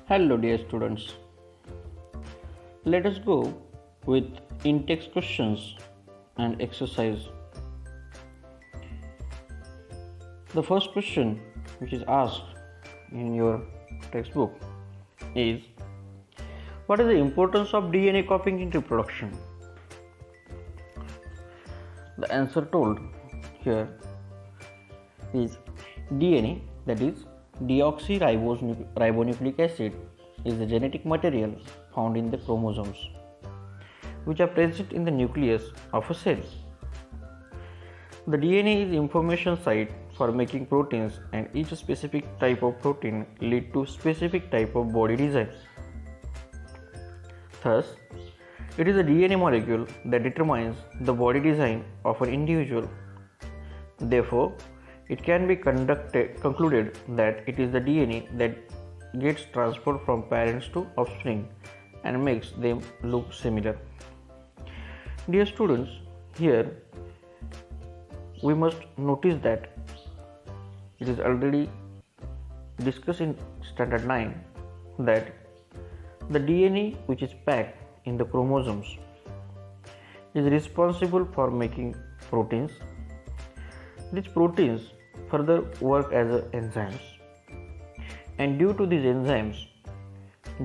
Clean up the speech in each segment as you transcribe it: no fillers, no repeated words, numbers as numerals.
Hello dear students, let us go with in-text questions and exercise. The first question which is asked in your textbook is, what is the importance of DNA copying in reproduction? The answer told here is DNA, that is deoxyribonucleic acid, is the genetic material found in the chromosomes which are present in the nucleus of a cell. The DNA is information site for making proteins, and each specific type of protein lead to specific type of body design. Thus, it is the DNA molecule that determines the body design of an individual. Therefore, it can be concluded that it is the DNA that gets transferred from parents to offspring and makes them look similar. Dear students, here we must notice that it is already discussed in standard 9 that the DNA which is packed in the chromosomes is responsible for making proteins. These proteins further work as enzymes, and due to these enzymes,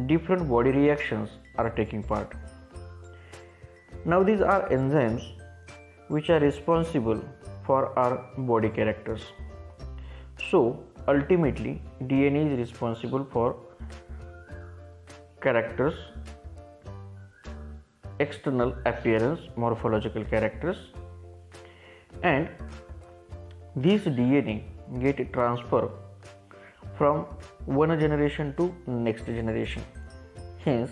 different body reactions are taking part. Now these are enzymes which are responsible for our body characters. So ultimately, DNA is responsible for characters, external appearance, morphological characters, and these DNA get transferred from one generation to next generation. Hence,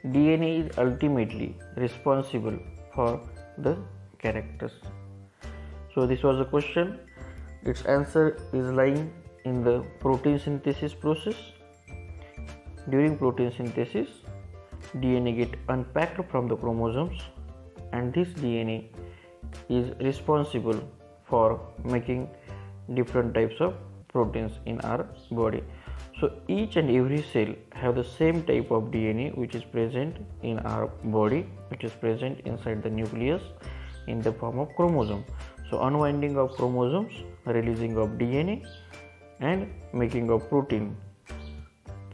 DNA is ultimately responsible for the characters. So this was the question. Its answer is lying in the protein synthesis process. During protein synthesis, DNA get unpacked from the chromosomes, and this DNA is responsible for making different types of proteins in our body. So each and every cell have the same type of DNA which is present in our body, which is present inside the nucleus in the form of chromosome. So unwinding of chromosomes, releasing of DNA, and making of protein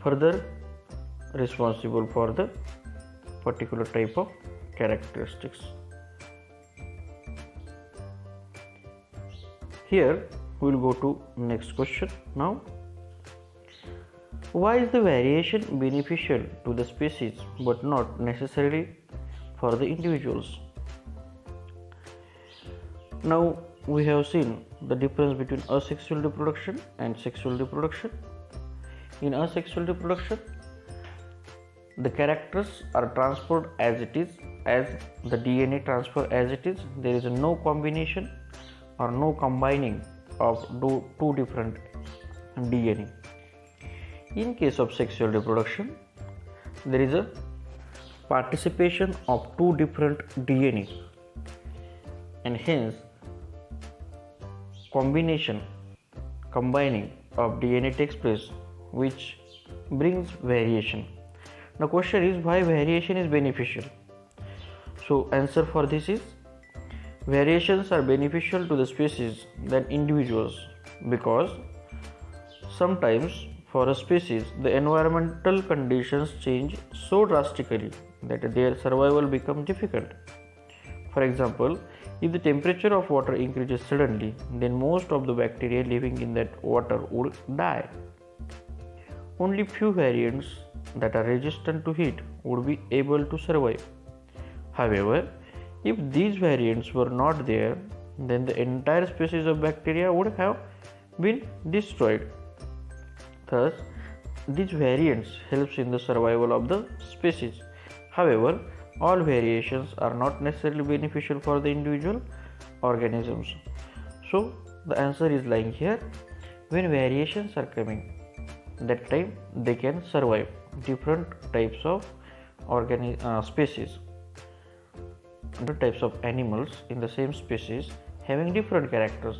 further responsible for the particular type of characteristics. Here we will go to next question now. Why is the variation beneficial to the species but not necessarily for the individuals? Now we have seen the difference between asexual reproduction and sexual reproduction. In asexual reproduction, the characters are transferred as it is, as the DNA transfer as it is. There is no combination or no combining of two different DNA. In case of sexual reproduction, there is a participation of two different DNA, and hence combining of DNA takes place, which brings variation. Now question is, why variation is beneficial? So answer for this is, variations are beneficial to the species than individuals because sometimes for a species the environmental conditions change so drastically that their survival becomes difficult. For example, if the temperature of water increases suddenly, then most of the bacteria living in that water would die. Only few variants that are resistant to heat would be able to survive. However, if these variants were not there, then the entire species of bacteria would have been destroyed. Thus, these variants helps in the survival of the species. However, all variations are not necessarily beneficial for the individual organisms. So, the answer is lying here. When variations are coming, that time they can survive different types of species. Different types of animals in the same species having different characters.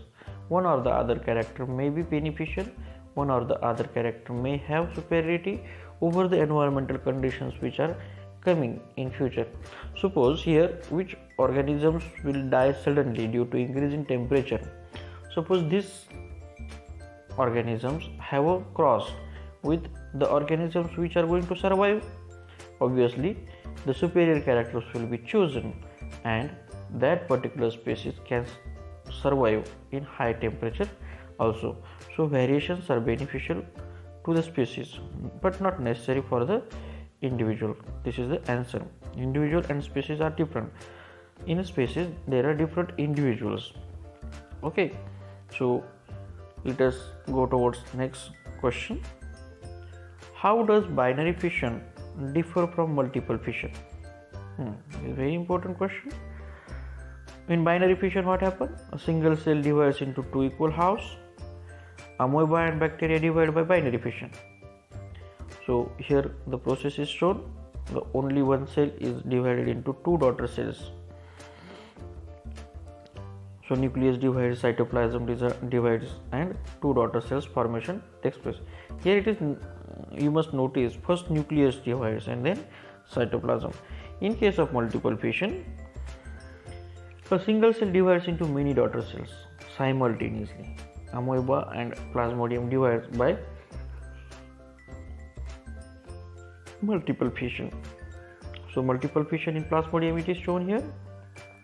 One or the other character may be beneficial, one or the other character may have superiority, over the environmental conditions which are coming in future. Suppose here which organisms will die suddenly due to increase in temperature. Suppose these organisms have a cross with the organisms which are going to survive. Obviously the superior characters will be chosen and that particular species can survive in high temperature also. So variations are beneficial to the species but not necessary for the individual. This is the answer. Individual and species are different. In a species there are different individuals. Okay, so let us go towards next question. How does binary fission differ from multiple fission? It's a very important question. In binary fission, what happens? A single cell divides into two equal halves. Amoeba and bacteria divide by binary fission. So here the process is shown. The only one cell is divided into two daughter cells. So nucleus divides, cytoplasm divides, and two daughter cells formation takes place. Here it is, you must notice, first nucleus divides and then cytoplasm. In case of multiple fission, a single cell divides into many daughter cells simultaneously. Amoeba and Plasmodium divides by multiple fission. So multiple fission in Plasmodium it is shown here.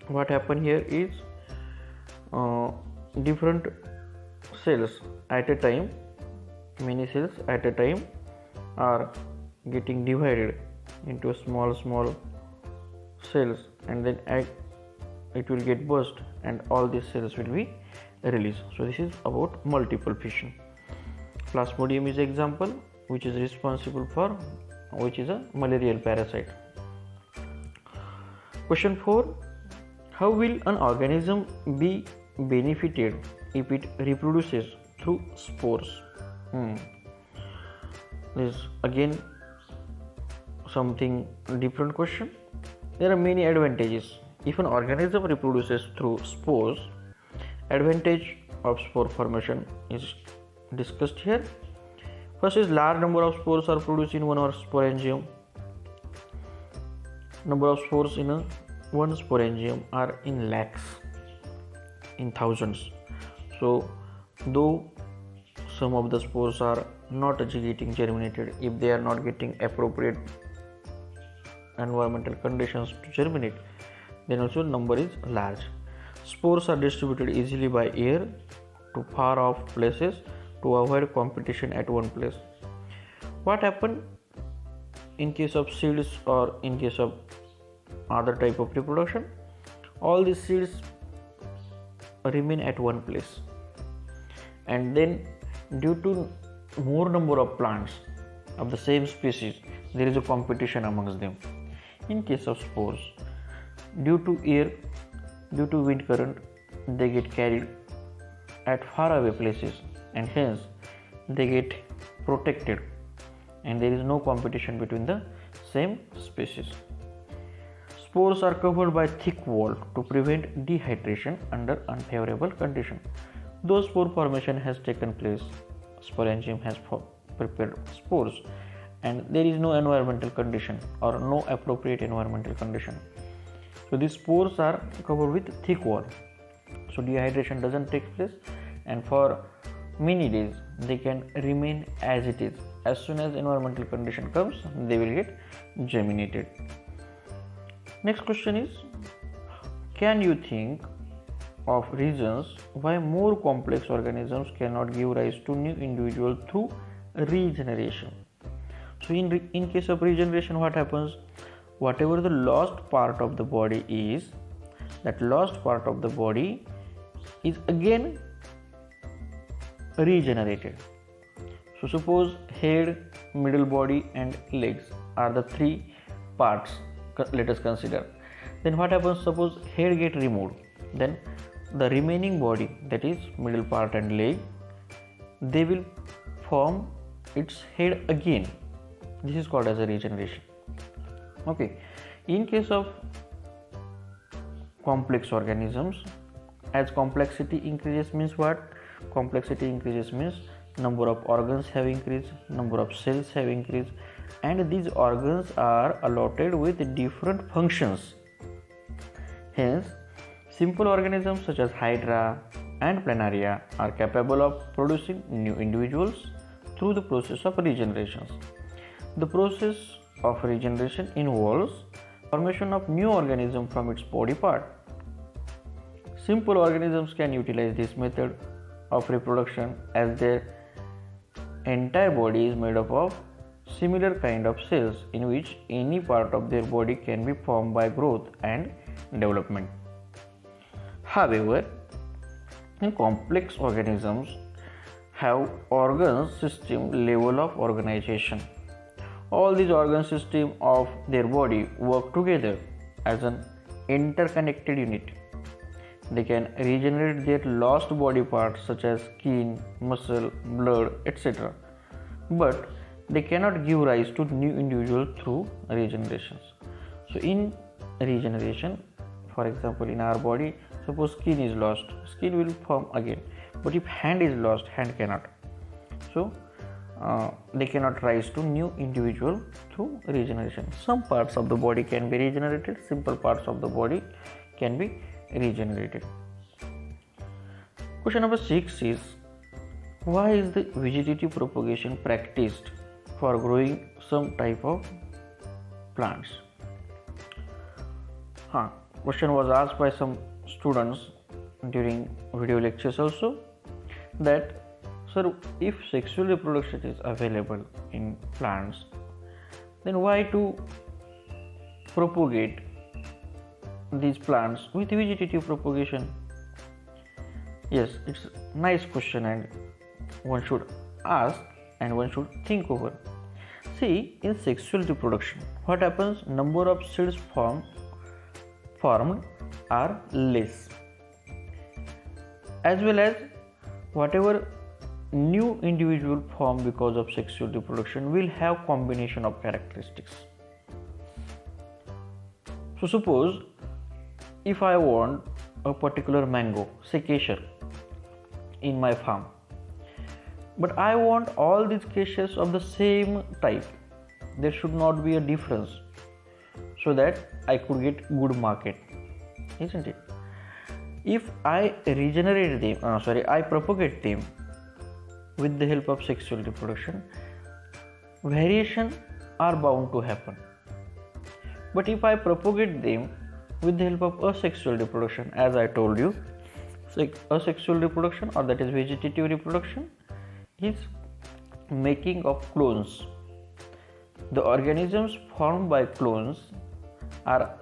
What happened here is different cells at a time, many cells at a time are getting divided into small cells, and then it will get burst and all these cells will be released. So this is about multiple fission. Plasmodium is example which is responsible for, which is a malarial parasite. Question 4. How will an organism be benefited if it reproduces through spores? This is again something different question. There are many advantages. If an organism reproduces through spores, advantage of spore formation is discussed here. First is large number of spores are produced in one sporangium. Number of spores in one sporangium are in lakhs, in thousands. So though some of the spores are not getting germinated, if they are not getting appropriate environmental conditions to germinate, then also number is large. Spores are distributed easily by air to far off places to avoid competition at one place. What happened in case of seeds or in case of other type of reproduction? All these seeds remain at one place, and then due to more number of plants of the same species, there is a competition amongst them. In case of spores, due to air, due to wind current, they get carried at far away places, and hence they get protected, and there is no competition between the same species. Spores are covered by thick wall to prevent dehydration under unfavorable condition. Though spore formation has taken place, sporangium has prepared spores, and there is no environmental condition or no appropriate environmental condition. So these spores are covered with thick wall, so dehydration doesn't take place, and for many days they can remain as it is. As soon as environmental condition comes, they will get germinated. Next question is, can you think of reasons why more complex organisms cannot give rise to new individuals through regeneration? So in case of regeneration, what happens? Whatever the lost part of the body is, that lost part of the body is again regenerated. So suppose head, middle body and legs are the three parts, let us consider. Then what happens? Suppose head get removed, then the remaining body, that is middle part and leg, they will form its head again. This is called as a regeneration. Okay, in case of complex organisms, as complexity increases means what? Complexity increases means number of organs have increased, number of cells have increased, and these organs are allotted with different functions. Hence, simple organisms such as Hydra and Planaria are capable of producing new individuals through the process of regeneration. The process of regeneration involves formation of new organism from its body part. Simple organisms can utilize this method of reproduction as their entire body is made up of similar kind of cells in which any part of their body can be formed by growth and development. However, complex organisms have organ system level of organization. All these organ systems of their body work together as an interconnected unit. They can regenerate their lost body parts such as skin, muscle, blood, etc. But they cannot give rise to new individuals through regenerations. So in regeneration, for example, in our body, suppose skin is lost, skin will form again. But if hand is lost, hand cannot. So they cannot rise to new individual through regeneration. Some parts of the body can be regenerated, simple parts of the body can be regenerated. Question number 6 is, why is the vegetative propagation practiced for growing some type of plants? Question was asked by some students during video lectures also, that sir, if sexual reproduction is available in plants, then why to propagate these plants with vegetative propagation? Yes, it's a nice question and one should ask and one should think over. See, in sexual reproduction, what happens? Number of seeds formed are less, as well as whatever new individual formed because of sexual reproduction will have combination of characteristics. So suppose if I want a particular mango, say kesher, in my farm, but I want all these cases of the same type, there should not be a difference, so that I could get good market, isn't it? If I regenerate them, I propagate them with the help of sexual reproduction, variation are bound to happen. But if I propagate them with the help of asexual reproduction, as I told you, asexual reproduction, or that is vegetative reproduction, is making of clones. The organisms formed by clones are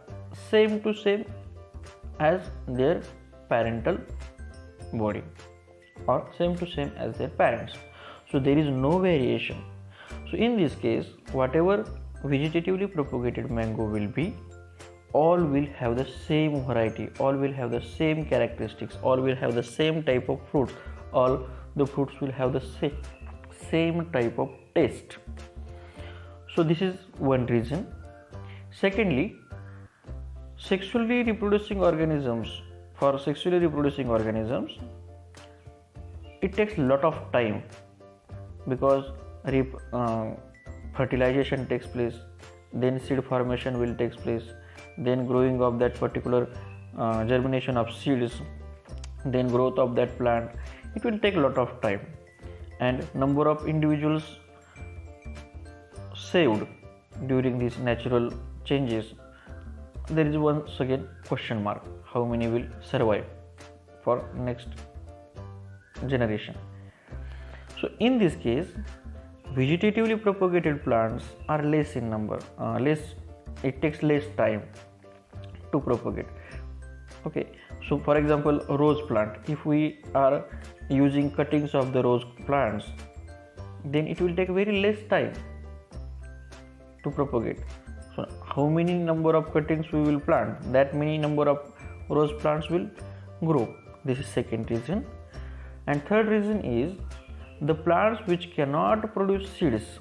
same to same as their parental body, or same to same as their parents. So there is no variation. So in this case, whatever vegetatively propagated mango will be, all will have the same variety, all will have the same characteristics, all will have the same type of fruits, all the fruits will have the same type of taste. So this is one reason. Secondly, sexually reproducing organisms, for sexually reproducing organisms, it takes a lot of time, because fertilization takes place, then seed formation will take place, then growing of that particular germination of seeds, then growth of that plant. It will take a lot of time, and number of individuals saved during these natural changes, there is once again question mark, how many will survive for next generation. So in this case, vegetatively propagated plants are less in number, it takes less time to propagate. Okay, so for example, rose plant, if we are using cuttings of the rose plants, then it will take very less time to propagate. So how many number of cuttings we will plant, that many number of rose plants will grow. This is second reason. And third reason is, the plants which cannot produce seeds,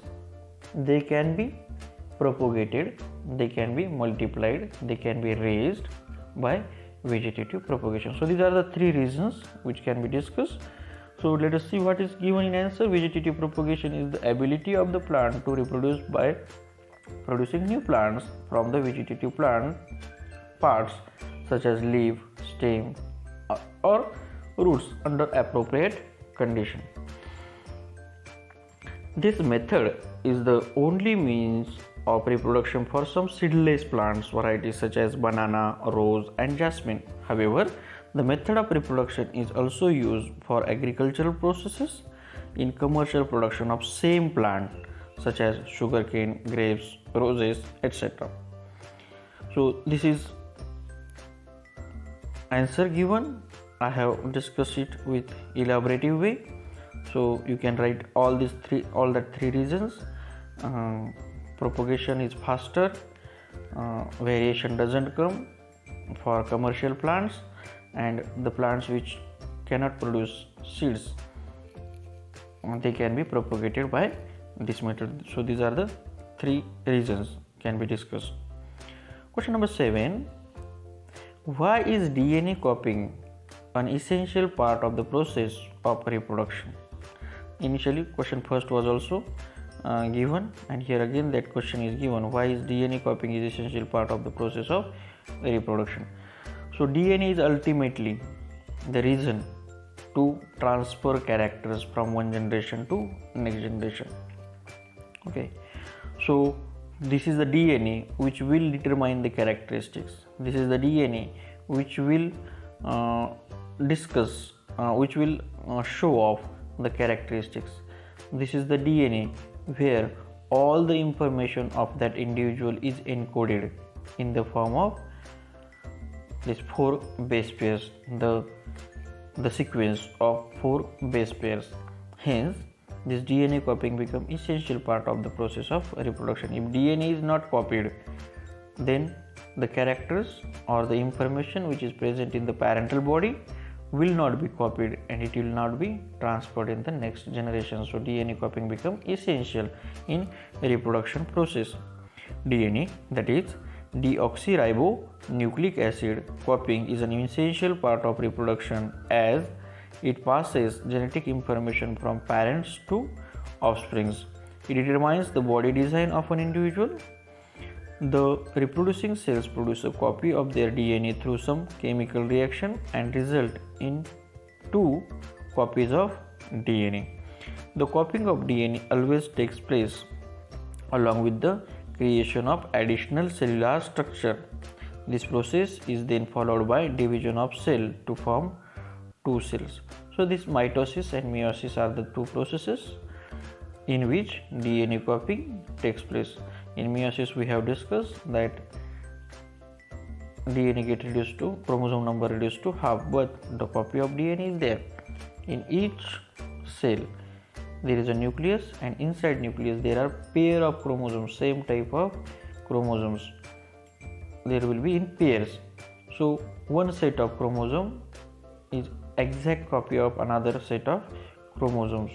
they can be propagated, they can be multiplied, they can be raised by vegetative propagation. So these are the three reasons which can be discussed. So let us see what is given in answer. Vegetative propagation is the ability of the plant to reproduce by producing new plants from the vegetative plant parts such as leaf, stem or roots under appropriate condition. This method is the only means of reproduction for some seedless plants varieties such as banana, rose and jasmine. However, the method of reproduction is also used for agricultural processes in commercial production of same plant such as sugarcane, grapes, roses, etc. So this is answer given. I have discussed it with elaborative way. So you can write all the three reasons. Propagation is faster, variation doesn't come for commercial plants, and the plants which cannot produce seeds, they can be propagated by this method. So these are the three reasons can be discussed. Question number 7. Why is DNA copying an essential part of the process of reproduction? Initially question first was also given, and here again that question is given. Why is DNA copying is essential part of the process of reproduction? So DNA is ultimately the reason to transfer characters from one generation to next generation. Okay, so this is the DNA which will determine the characteristics. This is the DNA which will discuss, which will show off the characteristics. This is the DNA where all the information of that individual is encoded in the form of these 4 base pairs, the sequence of 4 base pairs. Hence, this DNA copying becomes essential part of the process of reproduction. If DNA is not copied, then the characters or the information which is present in the parental body will not be copied and it will not be transferred in the next generation. So DNA copying becomes essential in reproduction process. DNA, that is deoxyribonucleic acid copying, is an essential part of reproduction as it passes genetic information from parents to offsprings. It determines the body design of an individual. The reproducing cells produce a copy of their DNA through some chemical reaction and result in 2 copies of DNA. The copying of DNA always takes place along with the creation of additional cellular structure. This process is then followed by division of cell to form 2 cells. So this mitosis and meiosis are the 2 processes in which DNA copying takes place. In meiosis we have discussed that DNA get reduced to, chromosome number reduced to half, but the copy of DNA is there. In each cell there is a nucleus, and inside nucleus there are pair of chromosomes, same type of chromosomes. There will be in pairs. So one set of chromosome is exact copy of another set of chromosomes.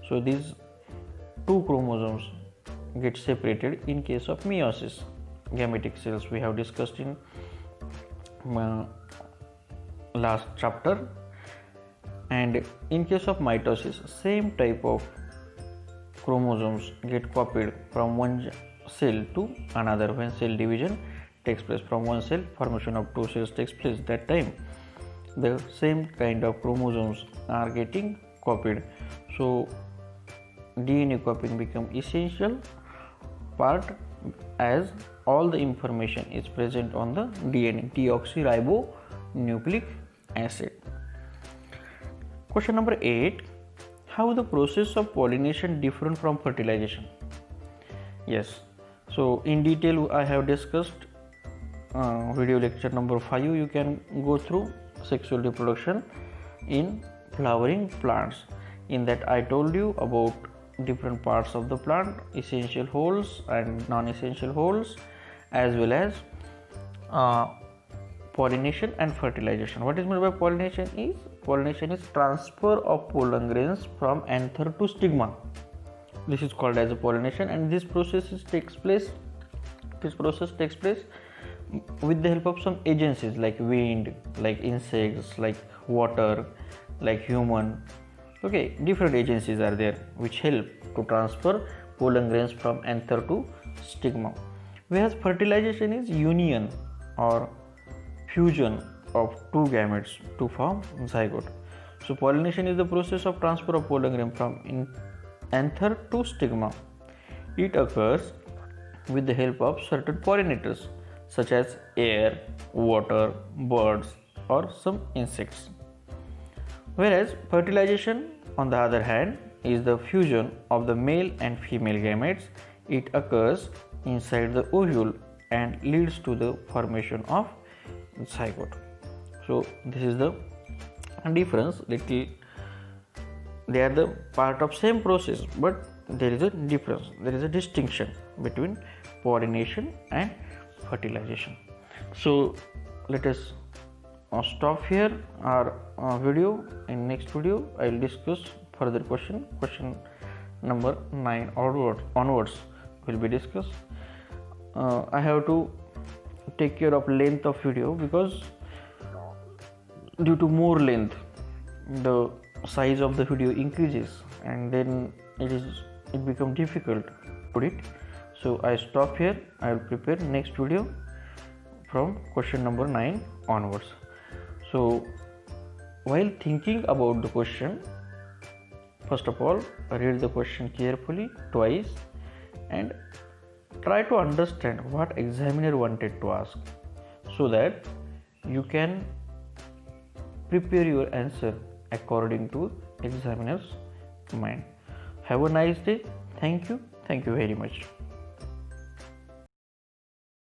So these 2 chromosomes get separated in case of meiosis. Gametic cells we have discussed in last chapter. And in case of mitosis, same type of chromosomes get copied from one cell to another. When cell division takes place from one cell, formation of 2 cells takes place. That time the same kind of chromosomes are getting copied. So DNA copying become essential part as all the information is present on the DNA, deoxyribonucleic acid. Question number 8. How the process of pollination different from fertilization? Yes, so in detail I have discussed video lecture number 5. You can go through sexual reproduction in flowering plants. In that I told you about different parts of the plant, essential wholes and non-essential wholes, as well as pollination and fertilization. What is meant by pollination is transfer of pollen grains from anther to stigma. This is called as a pollination, and this process takes place with the help of some agencies like wind, like insects, like water, like human. Okay, different agencies are there which help to transfer pollen grains from anther to stigma. Whereas fertilization is union or fusion of two gametes to form zygote. So pollination is the process of transfer of pollen grain from anther to stigma. It occurs with the help of certain pollinators such as air, water, birds, or some insects. Whereas fertilization, on the other hand, is the fusion of the male and female gametes. It occurs inside the ovule and leads to the formation of zygote. So this is the difference. Little, they are the part of same process, but there is a difference. There is a distinction between pollination and fertilization. So let us stop here our video. In next video I will discuss further question number 9 onwards will be discussed. I have to take care of length of video because due to more length the size of the video increases and then it becomes difficult to put it. So I stop here. I will prepare next video from question number 9 onwards. So while thinking about the question, first of all read the question carefully twice and try to understand what examiner wanted to ask so that you can prepare your answer according to examiner's mind. Have a nice day. Thank you very much.